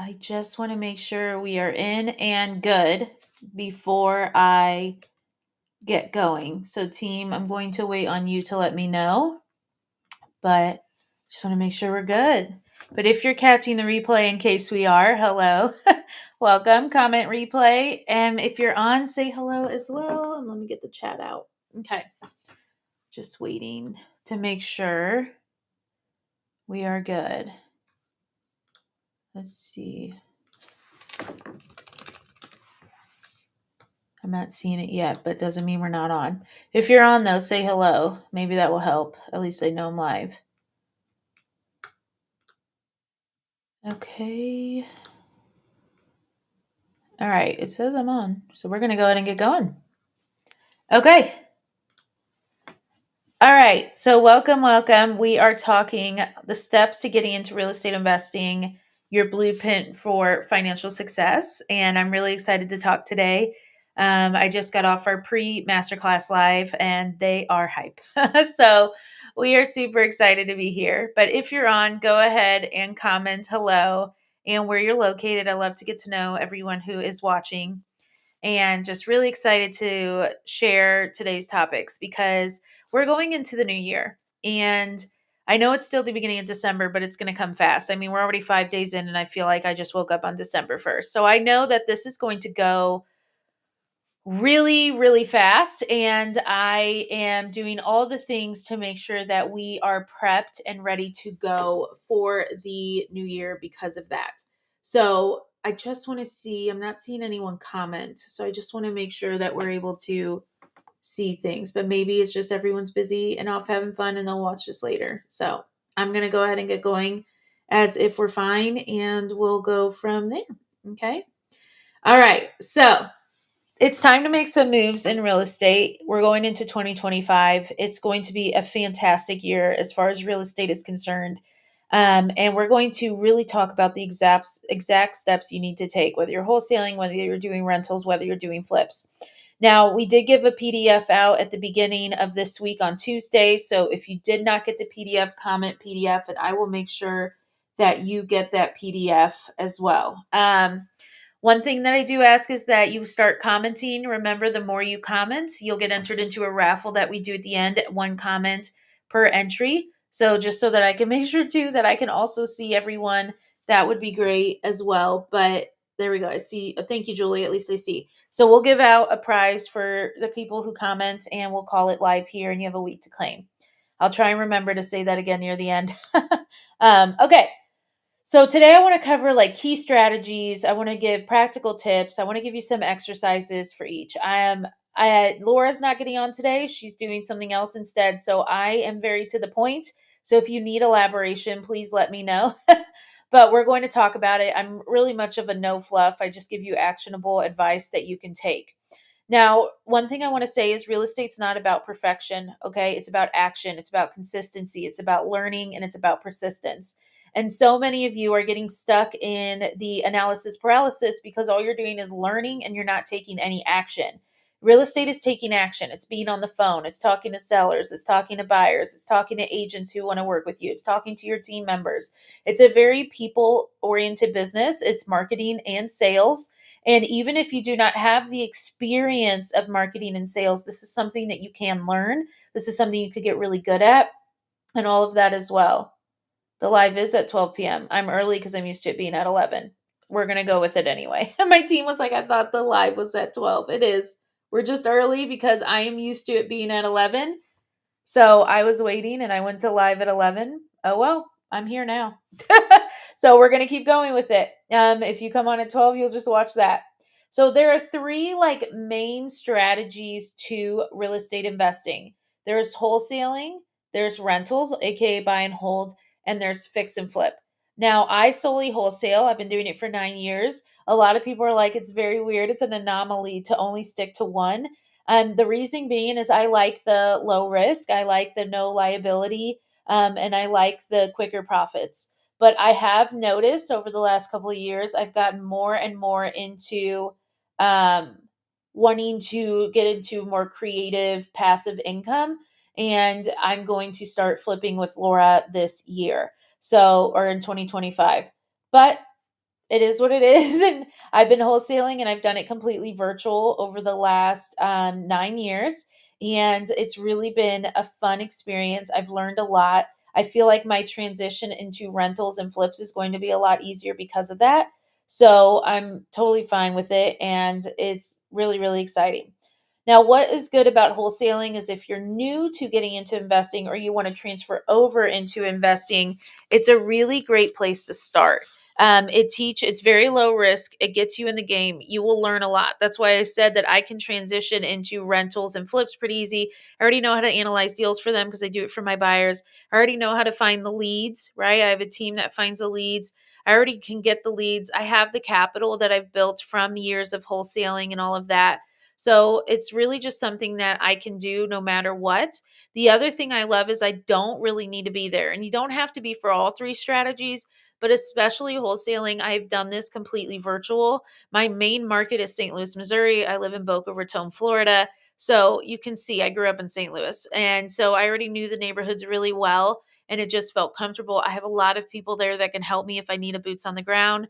I just want to make sure we are in and good before I get going. So, team, I'm going to wait on you to let me know, but just want to make sure we're good. But if you're catching the replay, in case we are, hello, welcome, comment replay. And if you're on, say hello as well. And let me get the chat out. Okay. Just waiting to make sure we are good. Let's see. I'm not seeing it yet, but doesn't mean we're not on. If you're on, though, say hello. Maybe that will help. At least I know I'm live. Okay. All right. It says I'm on. So we're going to go ahead and get going. Okay. All right. So welcome, welcome. We are talking the steps to getting into real estate investing, your blueprint for financial success. And I'm really excited to talk today. I just got off our pre-masterclass live and they are hype. So we are super excited to be here. But if you're on, go ahead and comment hello and where you're located. I love to get to know everyone who is watching. And just really excited to share today's topics because we're going into the new year. And I know it's still the beginning of December, but it's going to come fast. I mean, we're already 5 days in, and I feel like I just woke up on December 1st. So I know that this is going to go really, really fast. And I am doing all the things to make sure that we are prepped and ready to go for the new year because of that. So I just want to see, I'm not seeing anyone comment. So I just want to make sure that we're able to see things, but maybe it's just everyone's busy and off having fun and they'll watch this later. So I'm going to go ahead and get going as if we're fine and we'll go from there. Okay. All right. So it's time to make some moves in real estate. We're going into 2025. It's going to be a fantastic year as far as real estate is concerned. And we're going to really talk about the exact steps you need to take, whether you're wholesaling, whether you're doing rentals, whether you're doing flips. Now, we did give a PDF out at the beginning of this week on Tuesday. So if you did not get the PDF, comment PDF, and I will make sure that you get that PDF as well. One thing that I do ask is that you start commenting. Remember, the more you comment, you'll get entered into a raffle that we do at the end, one comment per entry. So just so that I can make sure too that I can also see everyone, that would be great as well. But there we go. I see. Thank you, Julie. At least I see. So we'll give out a prize for the people who comment and we'll call it live here and you have a week to claim. I'll try and remember to say that again near the end. Okay. So today I want to cover like key strategies. I want to give practical tips. I want to give you some exercises for each. Laura's not getting on today. She's doing something else instead. So I am very to the point. So if you need elaboration, please let me know. But we're going to talk about it. I'm really much of a no fluff. I just give you actionable advice that you can take. Now, one thing I want to say is real estate's not about perfection, okay? It's about action, it's about consistency, it's about learning, and it's about persistence. And so many of you are getting stuck in the analysis paralysis because all you're doing is learning and you're not taking any action. Real estate is taking action. It's being on the phone, it's talking to sellers, it's talking to buyers, it's talking to agents who want to work with you, it's talking to your team members. It's a very people-oriented business. It's marketing and sales. And even if you do not have the experience of marketing and sales, this is something that you can learn. This is something you could get really good at and all of that as well. The live is at 12 p.m. I'm early because I'm used to it being at 11. We're going to go with it anyway. My team was like, I thought the live was at 12. It is. We're just early because I am used to it being at 11. So I was waiting and I went to live at 11. Oh, well, I'm here now. So we're going to keep going with it. If you come on at 12, you'll just watch that. So there are three like main strategies to real estate investing. There's wholesaling, there's rentals, aka buy and hold, and there's fix and flip. Now, I solely wholesale. I've been doing it for 9 years. A lot of people are like, it's very weird. It's an anomaly to only stick to one. The reason being is I like the low risk, I like the no liability, and I like the quicker profits. But I have noticed over the last couple of years, I've gotten more and more into um, wanting to get into more creative passive income. And I'm going to start flipping with Laura this year. So, or in 2025. But It is what it is, and I've been wholesaling, and I've done it completely virtual over the last, 9 years, and it's really been a fun experience. I've learned a lot. I feel like my transition into rentals and flips is going to be a lot easier because of that, so I'm totally fine with it, and it's really, really exciting. Now, what is good about wholesaling is if you're new to getting into investing or you want to transfer over into investing, it's a really great place to start. It's very low risk. It gets you in the game. You will learn a lot. That's why I said that I can transition into rentals and flips pretty easy. I already know how to analyze deals for them because I do it for my buyers. I already know how to find the leads, right? I have a team that finds the leads. I already can get the leads. I have the capital that I've built from years of wholesaling and all of that. So it's really just something that I can do no matter what. The other thing I love is I don't really need to be there. And you don't have to be for all three strategies, but especially wholesaling, I've done this completely virtual. My main market is St. Louis, Missouri. I live in Boca Raton, Florida. So you can see I grew up in St. Louis. And so I already knew the neighborhoods really well and it just felt comfortable. I have a lot of people there that can help me if I need a boots on the ground,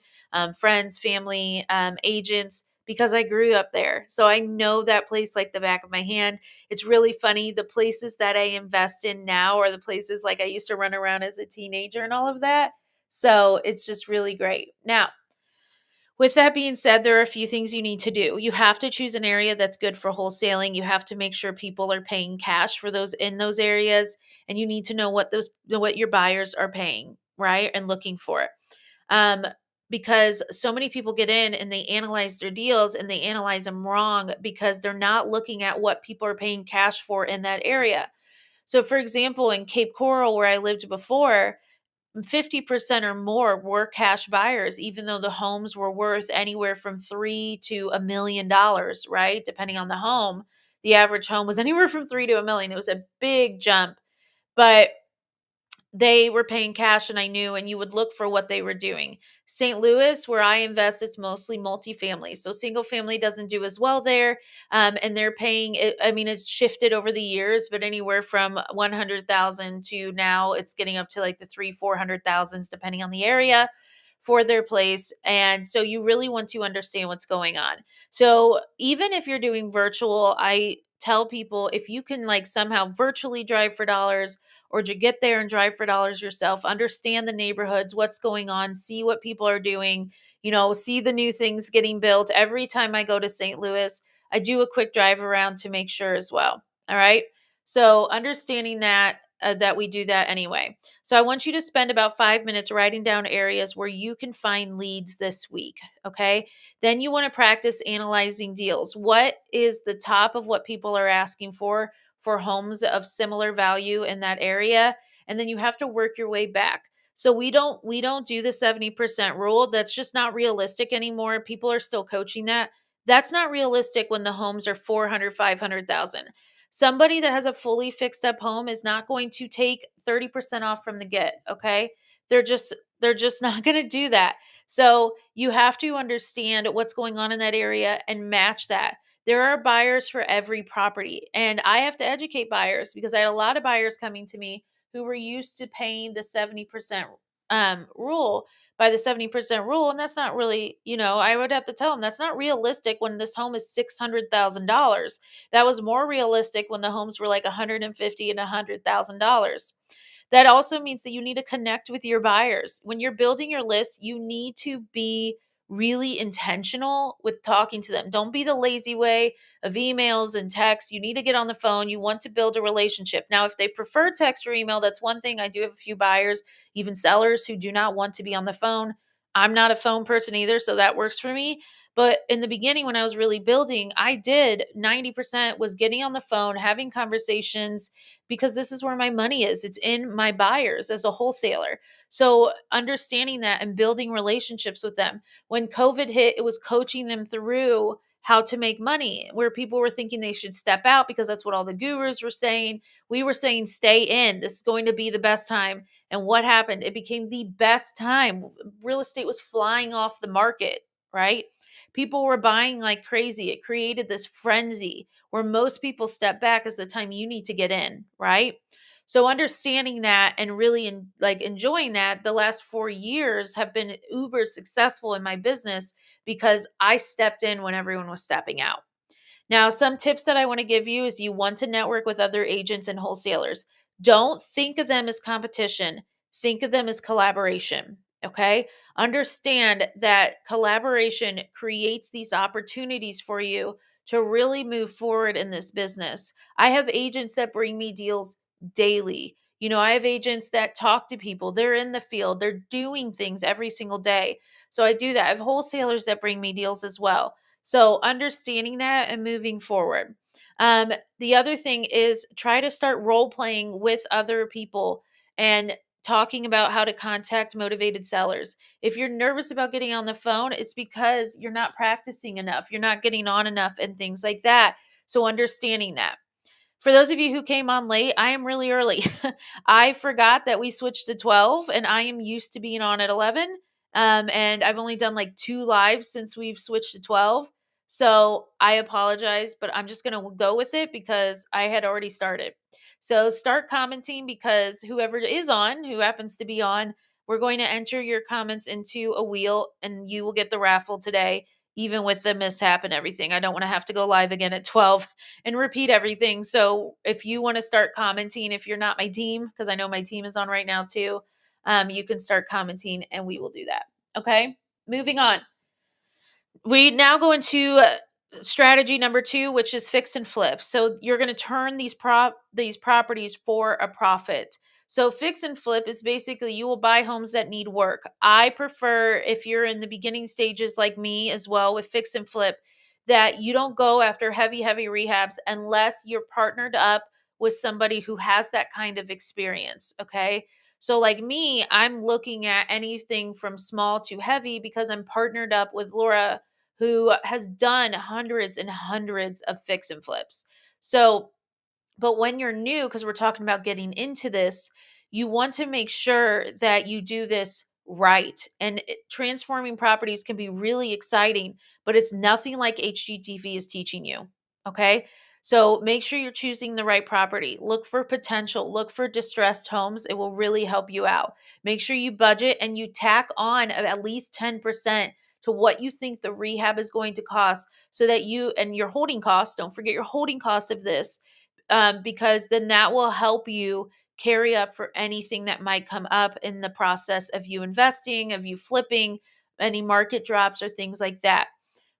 friends, family, agents, because I grew up there. So I know that place like the back of my hand. It's really funny. The places that I invest in now are the places like I used to run around as a teenager and all of that. So it's just really great. Now, with that being said, there are a few things you need to do. You have to choose an area that's good for wholesaling. You have to make sure people are paying cash for those in those areas, and you need to know what your buyers are paying, right? And looking for it. Um, because so many people get in and they analyze their deals and they analyze them wrong because they're not looking at what people are paying cash for in that area. So, for example, in Cape Coral, where I lived before, 50% or more were cash buyers, even though the homes were worth anywhere from three to $1 million, right? Depending on the home. The average home was anywhere from 3 to 1 million. It was a big jump. But they were paying cash and I knew, and you would look for what they were doing. St. Louis, where I invest, it's mostly multifamily. So single family doesn't do as well there. And they're paying it, I mean, it's shifted over the years, but anywhere from 100,000 to now it's getting up to like the 400,000s, depending on the area for their place. And so you really want to understand what's going on. So even if you're doing virtual, I tell people if you can like somehow virtually drive for dollars or to get there and drive for dollars yourself, understand the neighborhoods, what's going on, see what people are doing, see the new things getting built. Every time I go to St. Louis, I do a quick drive around to make sure as well. All right. So understanding that we do that anyway. So I want you to spend about 5 minutes writing down areas where you can find leads this week. Okay. Then you want to practice analyzing deals. What is the top of what people are asking for homes of similar value in that area, and then you have to work your way back. So we don't do the 70% rule. That's just not realistic anymore. People are still coaching that. That's not realistic when the homes are 400, 500,000. Somebody that has a fully fixed up home is not going to take 30% off from the get, okay? They're just not going to do that. So you have to understand what's going on in that area and match that. There are buyers for every property. And I have to educate buyers because I had a lot of buyers coming to me who were used to paying the 70% rule by the 70% rule. And that's not really, I would have to tell them that's not realistic when this home is $600,000. That was more realistic when the homes were like 150 and $100,000. That also means that you need to connect with your buyers. When you're building your list, you need to be really intentional with talking to them. Don't be the lazy way of emails and texts. You need to get on the phone. You want to build a relationship. Now, if they prefer text or email, that's one thing. I do have a few buyers, even sellers, who do not want to be on the phone. I'm not a phone person either, so that works for me. But in the beginning, when I was really building, I did 90% was getting on the phone, having conversations, because this is where my money is. It's in my buyers as a wholesaler. So understanding that and building relationships with them. When COVID hit, it was coaching them through how to make money, where people were thinking they should step out because that's what all the gurus were saying. We were saying, stay in. This is going to be the best time. And what happened? It became the best time. Real estate was flying off the market, right? People were buying like crazy. It created this frenzy where most people step back as the time you need to get in, right? So understanding that and really enjoying that, the last 4 years have been uber successful in my business because I stepped in when everyone was stepping out. Now, some tips that I want to give you is you want to network with other agents and wholesalers. Don't think of them as competition, think of them as collaboration. Okay. Understand that collaboration creates these opportunities for you to really move forward in this business. I have agents that bring me deals daily. I have agents that talk to people, they're in the field, they're doing things every single day. So I do that. I have wholesalers that bring me deals as well. So understanding that and moving forward. The other thing is try to start role playing with other people and talking about how to contact motivated sellers. If you're nervous about getting on the phone, it's because you're not practicing enough, you're not getting on enough, and things like that. So understanding that. For those of you who came on late, I am really early. I forgot that we switched to 12 and I am used to being on at 11. And I've only done like 2 lives since we've switched to 12. So I apologize, but I'm just going to go with it because I had already started. So start commenting because whoever is on, who happens to be on, we're going to enter your comments into a wheel and you will get the raffle today, even with the mishap and everything. I don't want to have to go live again at 12 and repeat everything. So if you want to start commenting, if you're not my team, because I know my team is on right now too, you can start commenting and we will do that. Okay. Moving on. We now go into strategy number 2, which is fix and flip. So you're going to turn these properties for a profit. So fix and flip is basically you will buy homes that need work. I prefer, if you're in the beginning stages like me as well with fix and flip, that you don't go after heavy rehabs unless you're partnered up with somebody who has that kind of experience. Okay. So, like me, I'm looking at anything from small to heavy because I'm partnered up with Laura, who has done hundreds and hundreds of fix and flips. So, but when you're new, because we're talking about getting into this, you want to make sure that you do this right. And transforming properties can be really exciting, but it's nothing like HGTV is teaching you. Okay. So make sure you're choosing the right property. Look for potential, look for distressed homes. It will really help you out. Make sure you budget and you tack on at least 10% to what you think the rehab is going to cost so that you and your holding costs, don't forget your holding costs of this, because then that will help you carry up for anything that might come up in the process of you investing, of you flipping, any market drops or things like that.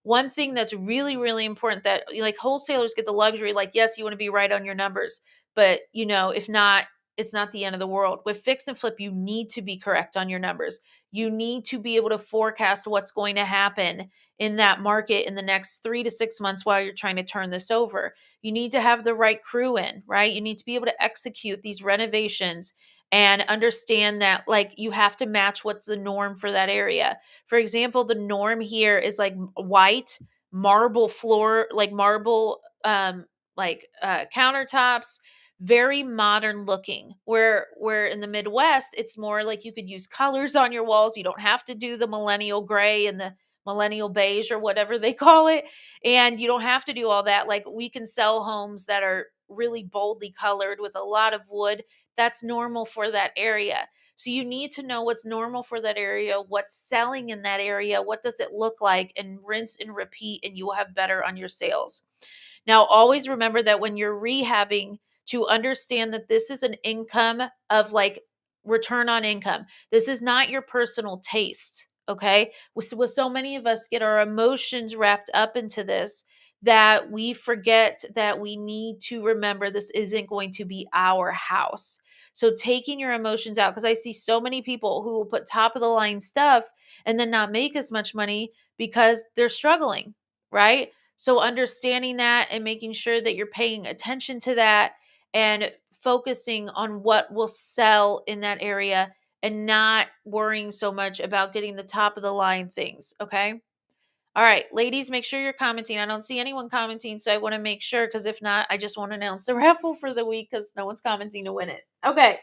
One thing that's really, really important that like wholesalers get the luxury, like, yes, you want to be right on your numbers, but if not, it's not the end of the world. With fix and flip, you need to be correct on your numbers. You need to be able to forecast what's going to happen in that market in the next 3 to 6 months while you're trying to turn this over. You need to have the right crew in, right? You need to be able to execute these renovations and understand that like you have to match what's the norm for that area. For example, the norm here is like white marble floor, like marble countertops, very modern looking. Where in the Midwest, it's more like you could use colors on your walls. You don't have to do the millennial gray and the millennial beige or whatever they call it. And you don't have to do all that. Like we can sell homes that are really boldly colored with a lot of wood. That's normal for that area. So you need to know what's normal for that area, what's selling in that area, what does it look like, and rinse and repeat, and you will have better on your sales. Now, always remember that when you're rehabbing, to understand that this is an income of like return on income. This is not your personal taste. Okay. With so many of us get our emotions wrapped up into this that we forget that we need to remember this isn't going to be our house. So taking your emotions out, because I see so many people who will put top of the line stuff and then not make as much money because they're struggling, right? So understanding that and making sure that you're paying attention to that and focusing on what will sell in that area and not worrying so much about getting the top of the line things. Okay. All right, ladies, make sure you're commenting. I don't see anyone commenting, so I want to make sure because if not, I just want to announce the raffle for the week because no one's commenting to win it. Okay,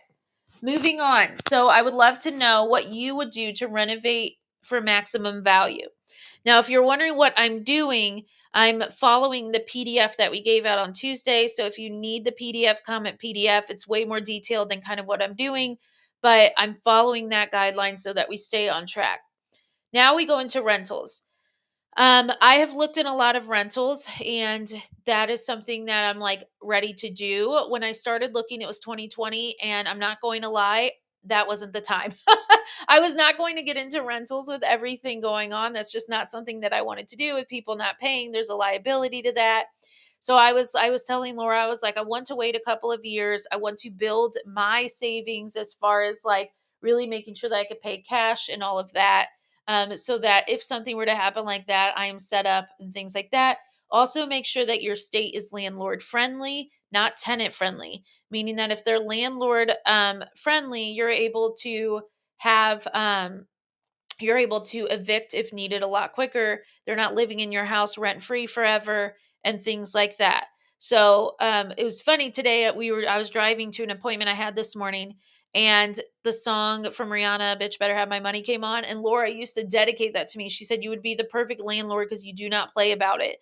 moving on. So I would love to know what you would do to renovate for maximum value. Now, if you're wondering what I'm doing, I'm following the PDF that we gave out on Tuesday. So if you need the PDF, comment PDF. It's way more detailed than kind of what I'm doing, but I'm following that guideline so that we stay on track. Now we go into rentals. I have looked in a lot of rentals, and that is something that I'm like ready to do. When I started looking, it was 2020, and I'm not going to lie, that wasn't the time. I was not going to get into rentals with everything going on. That's just not something that I wanted to do with people not paying. There's a liability to that. So I was telling Laura, I was like, I want to wait a couple of years. I want to build my savings as far as like really making sure that I could pay cash and all of that, so that if something were to happen like that, I am set up and things like that. Also, make sure that your state is landlord friendly, not tenant friendly, meaning that if they're landlord friendly, have you're able to evict if needed a lot quicker. They're not living in your house rent free forever and things like that. So it was funny today. I was driving to an appointment I had this morning, and the song from Rihanna, "Bitch Better Have My Money," came on. And Laura used to dedicate that to me. She said, "You would be the perfect landlord because you do not play about it."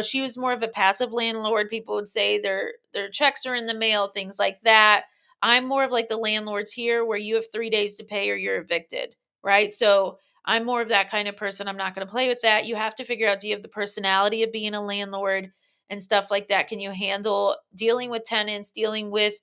She was more of a passive landlord. People would say their checks are in the mail, things like that. I'm more of like the landlords here, where you have 3 days to pay or you're evicted, right? So I'm more of that kind of person. I'm not going to play with that. You have to figure out, do you have the personality of being a landlord and stuff like that? Can you handle dealing with tenants, dealing with,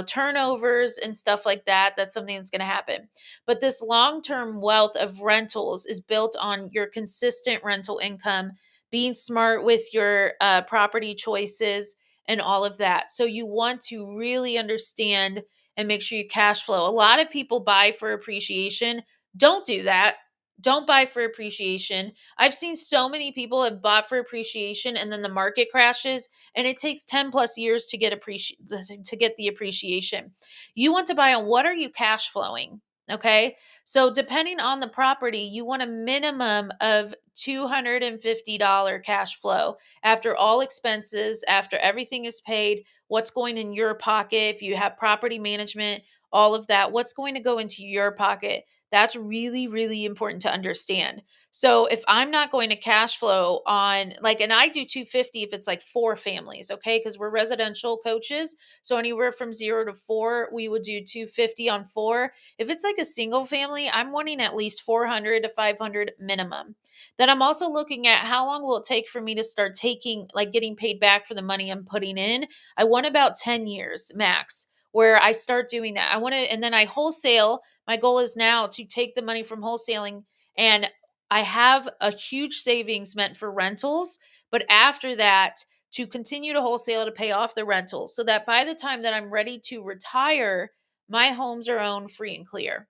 turnovers and stuff like that? That's something that's going to happen. But this long term wealth of rentals is built on your consistent rental income, being smart with your property choices, and all of that. So you want to really understand and make sure you cash flow. A lot of people buy for appreciation. Don't do that. Don't buy for appreciation. I've seen so many people have bought for appreciation, and then the market crashes, and it takes 10 plus years to get the appreciation. You want to buy on what are you cash flowing? Okay? So depending on the property, you want a minimum of $250 cash flow after all expenses, after everything is paid, what's going in your pocket, if you have property management, all of that, what's going to go into your pocket. That's really, really important to understand. So if I'm not going to cash flow on like, and I do 250 if it's like 4 families, okay? Because we're residential coaches. So anywhere from 0 to 4, we would do 250 on 4. If it's like a single family, I'm wanting at least 400 to 500 minimum. Then I'm also looking at how long will it take for me to start getting paid back for the money I'm putting in. I want about 10 years max where I start doing that. And then I wholesale. My goal is now to take the money from wholesaling, and I have a huge savings meant for rentals. But after that, to continue to wholesale to pay off the rentals so that by the time that I'm ready to retire, my homes are owned free and clear.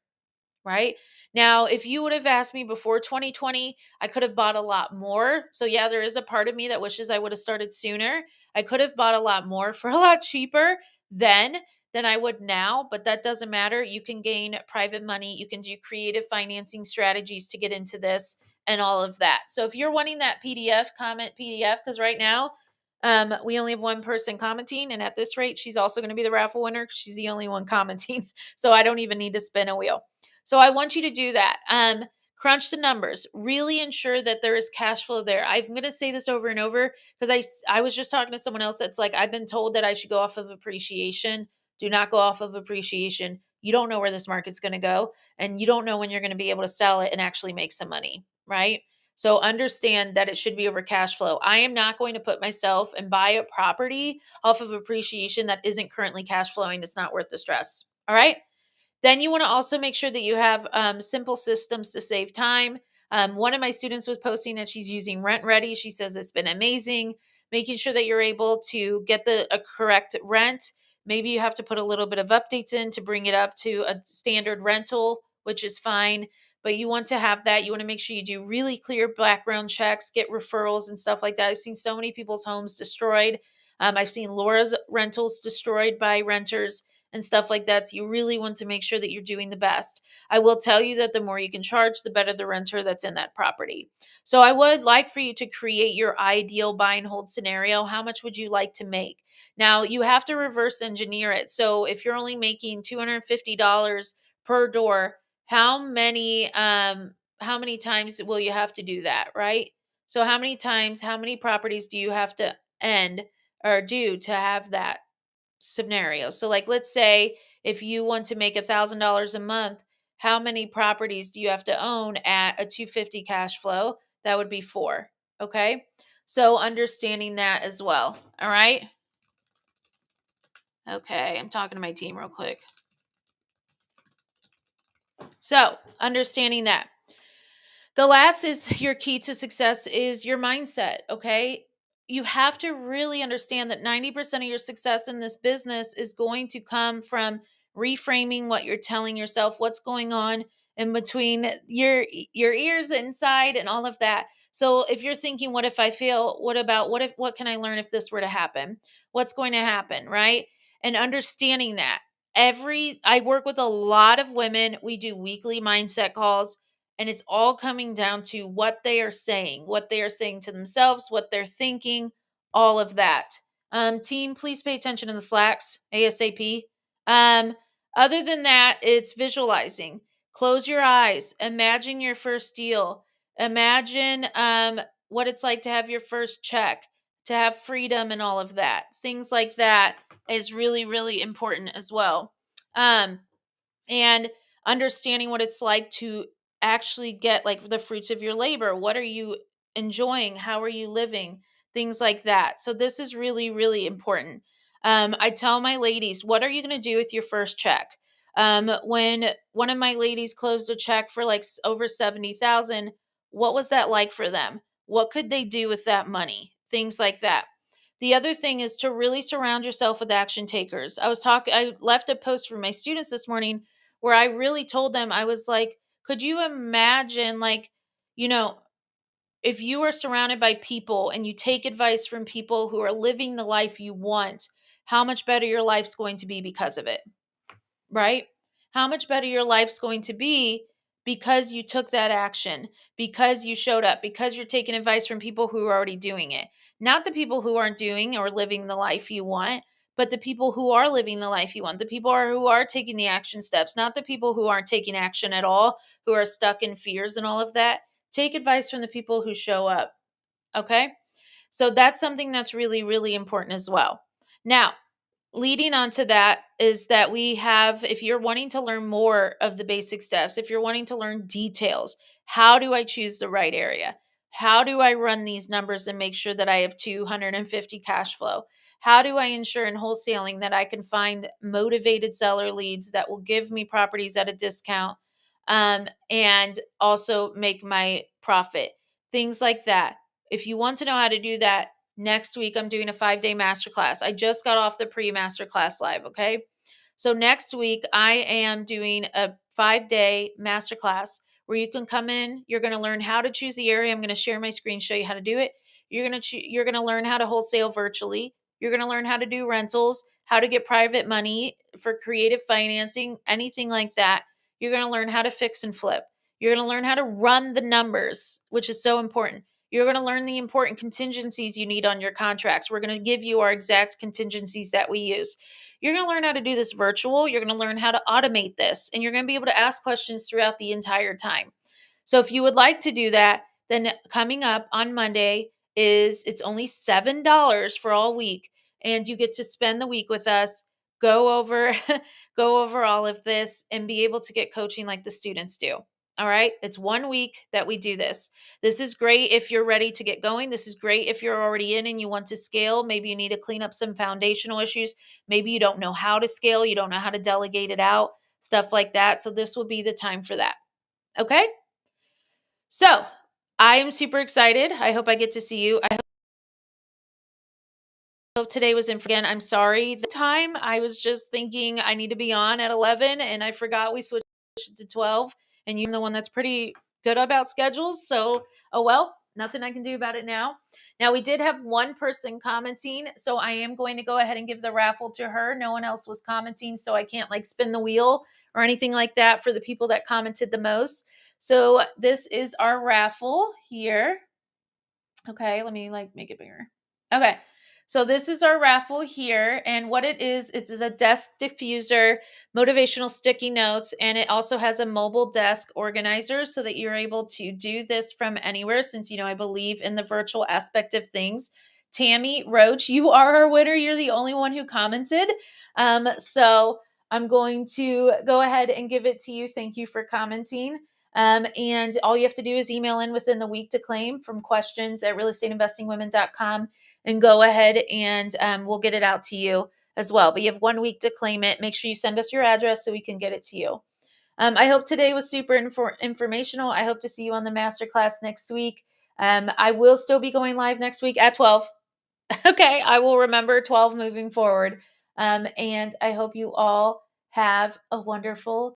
Right? Now, if you would have asked me before 2020, I could have bought a lot more. So, yeah, there is a part of me that wishes I would have started sooner. I could have bought a lot more for a lot cheaper then than I would now, but that doesn't matter. You can gain private money, you can do creative financing strategies to get into this and all of that. So, if you're wanting that PDF, comment PDF, because right now, we only have one person commenting, and at this rate, she's also going to be the raffle winner because she's the only one commenting. So I don't even need to spin a wheel. So I want you to do that. Crunch the numbers. Really ensure that there is cash flow there. I'm going to say this over and over because I was just talking to someone else that's like, I've been told that I should go off of appreciation. Do not go off of appreciation. You don't know where this market's going to go, and you don't know when you're going to be able to sell it and actually make some money, right? So understand that it should be over cash flow. I am not going to put myself and buy a property off of appreciation that isn't currently cash flowing. It's not worth the stress. All right. Then you want to also make sure that you have simple systems to save time. One of my students was posting that she's using Rent Ready. She says it's been amazing, making sure that you're able to get a correct rent. Maybe you have to put a little bit of updates in to bring it up to a standard rental, which is fine. But you want to have that. You want to make sure you do really clear background checks, get referrals and stuff like that. I've seen so many people's homes destroyed. I've seen Laura's rentals destroyed by renters and stuff like that. So you really want to make sure that you're doing the best. I will tell you that the more you can charge, the better the renter that's in that property. So I would like for you to create your ideal buy and hold scenario. How much would you like to make? Now you have to reverse engineer it. So if you're only making $250 per door, how how many times will you have to do that, right? So how many times, how many properties do you have to end or do to have that scenario? So like let's say if you want to make $1,000 a month, how many properties do you have to own at a 250 cash flow? That would be 4. Okay? So understanding that as well. All right? Okay, I'm talking to my team real quick. So, understanding that. The last is your key to success is your mindset, okay? You have to really understand that 90% of your success in this business is going to come from reframing what you're telling yourself, what's going on in between your ears inside and all of that. So if you're thinking what if I fail, what can I learn if this were to happen? What's going to happen, right? And understanding that. I work with a lot of women. We do weekly mindset calls, and it's all coming down to what they are saying to themselves, what they're thinking, all of that. Team, please pay attention in the slacks ASAP. Um, Other than that, it's visualizing. Close your eyes. Imagine your first deal. Imagine what it's like to have your first check, to have freedom and all of that. Things like that is really, really important as well. Um, and understanding what it's like to actually get like the fruits of your labor. What are you enjoying? How are you living? Things like that. So this is really, really important. I tell my ladies, what are you going to do with your first check? When one of my ladies closed a check for like over 70,000, what was that like for them? What could they do with that money? Things like that. The other thing is to really surround yourself with action takers. I left a post for my students this morning where I really told them, I was like, could you imagine, like, you know, if you are surrounded by people and you take advice from people who are living the life you want, how much better your life's going to be because of it? Right? How much better your life's going to be because you took that action, because you showed up, because you're taking advice from people who are already doing it. Not the people who aren't doing or living the life you want, but the people who are living the life you want. Who are taking the action steps, not the people who aren't taking action at all, who are stuck in fears and all of that. Take advice from the people who show up. Okay? So that's something that's really, really important as well. Now, leading on to that is that we have, if you're wanting to learn more of the basic steps, if you're wanting to learn details, how do I choose the right area? How do I run these numbers and make sure that I have 250 cash flow? How do I ensure in wholesaling that I can find motivated seller leads that will give me properties at a discount, and also make my profit? Things like that. If you want to know how to do that, next week, I'm doing a 5-day masterclass. I just got off the pre-masterclass live, okay? So next week, I am doing a 5-day masterclass where you can come in. You're going to learn how to choose the area. I'm going to share my screen, show you how to do it. You're going to learn how to wholesale virtually. You're going to learn how to do rentals, how to get private money for creative financing, anything like that. You're going to learn how to fix and flip. You're going to learn how to run the numbers, which is so important. You're going to learn the important contingencies you need on your contracts. We're going to give you our exact contingencies that we use. You're going to learn how to do this virtual. You're going to learn how to automate this, and you're going to be able to ask questions throughout the entire time. So if you would like to do that, then coming up on Monday it's only $7 for all week, and you get to spend the week with us, go over go over all of this and be able to get coaching like the students do. All right? It's 1 week that we do this. This is great if you're ready to get going. This is great if you're already in and you want to scale. Maybe you need to clean up some foundational issues. Maybe you don't know how to scale, you don't know how to delegate it out, stuff like that. So this will be the time for that. Okay? So, I am super excited. I hope I get to see you. I hope today was in again. I'm sorry. The time I was just thinking I need to be on at 11 and I forgot we switched it to 12, and you're the one that's pretty good about schedules. So, oh well, nothing I can do about it now. Now, we did have one person commenting, so I am going to go ahead and give the raffle to her. No one else was commenting, so I can't like spin the wheel or anything like that for the people that commented the most. So, this is our raffle here. Okay, let me like make it bigger. Okay. So this is our raffle here, and what it is, it's a desk diffuser, motivational sticky notes, and it also has a mobile desk organizer so that you're able to do this from anywhere. Since I believe in the virtual aspect of things. Tammy Roach, you are our winner. You're the only one who commented. So I'm going to go ahead and give it to you. Thank you for commenting. And all you have to do is email in within the week to claim from questions@realestateinvestingwomen.com and go ahead and we'll get it out to you as well. But you have 1 week to claim it. Make sure you send us your address so we can get it to you. I hope today was super informational. I hope to see you on the masterclass next week. I will still be going live next week at 12. Okay, I will remember 12 moving forward. And I hope you all have a wonderful